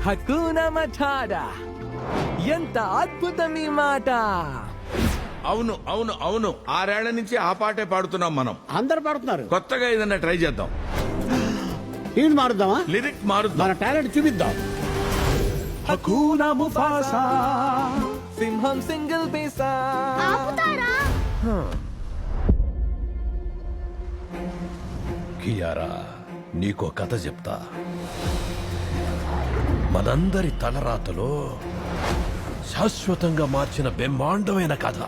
హకునా మటాడా ఎంత అద్భుతం ఈ మాట. అవును అవును అవును, 6 ఏళ్ల నుంచి ఆ పాటే పాడుతున్నాం మనం. అందరు పాడుతున్నారు. కొత్తగా ఏదైనా ట్రై చేద్దాం. ట్యూన్ మారుద్దామా? లిరిక్ మారుద్దాం. మన టాలెంట్ చూపిద్దాం. హకునా ముఫాసా సింహం సింగిల్ పైసా. ఆపుతారా? కియారా, నీకో కథ చెప్తా. మనందరి తలరాతలో శాశ్వతంగా మార్చిన బ్రహ్మాండమైన కథ.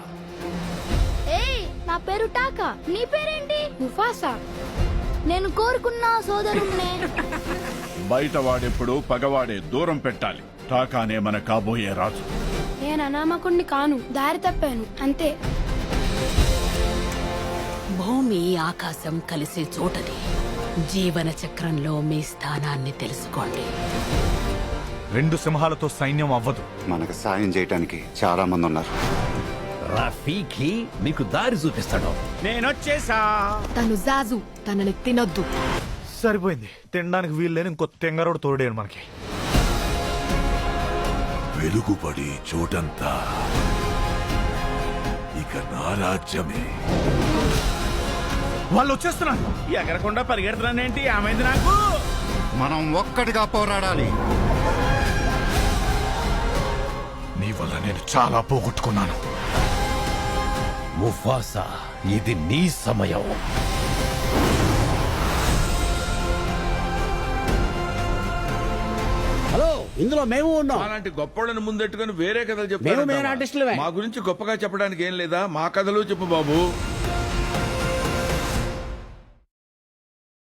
ఏయ్, నా పేరు టాకా. నీ పేరేంటి? ముఫాసా. నేను కోరుకున్న సోదరుణ్ణే. బయట వాడెప్పుడు పగవాడే, దూరం పెట్టాలి. టాకానే మన కాబోయే రాజు. నేను అనామకుణ్ణి కాను, దారి తప్పాను అంతే. భూమి ఆకాశం కలిసే చోటది. జీవన చక్రంలో మీ స్థానాన్ని తెలుసుకోండి. 2 సింహాలతో సైన్యం అవ్వదు. మనకు సాయం చేయటానికి చాలా మంది ఉన్నారు. రఫీకి మీకు దారి చూపిస్తాడు. నేనొచ్చేసా. తను జాజు, తనని తినొద్దు. సరిపోయింది, తినడానికి వీలు లేని ఇంకో తెంగరోడు తోడేను మనకి. వెలుగుపడి చోటంతా ఇక నా రాజ్యమే. వాళ్ళు వచ్చేస్తున్నారు. ఎగరకుండా పరిగెడుతున్నానేంటి? ఆమెంది నాకు. మనం ఒక్కటిగా పోరాడాలి. నీ వల్ల నేను చాలా పోగొట్టుకున్నాను. ముఫాసా, ఇది నీ సమయం. హలో, ఇందులో మేము ఉన్నాం. అలాంటి గొప్పలను ముందెట్టుకుని వేరే కథలు మేము మెయిన్ చెప్తారు. ఆర్టిస్టులమే. మా గురించి గొప్పగా చెప్పడానికి ఏం లేదా? మా కథలు చెప్పు బాబు.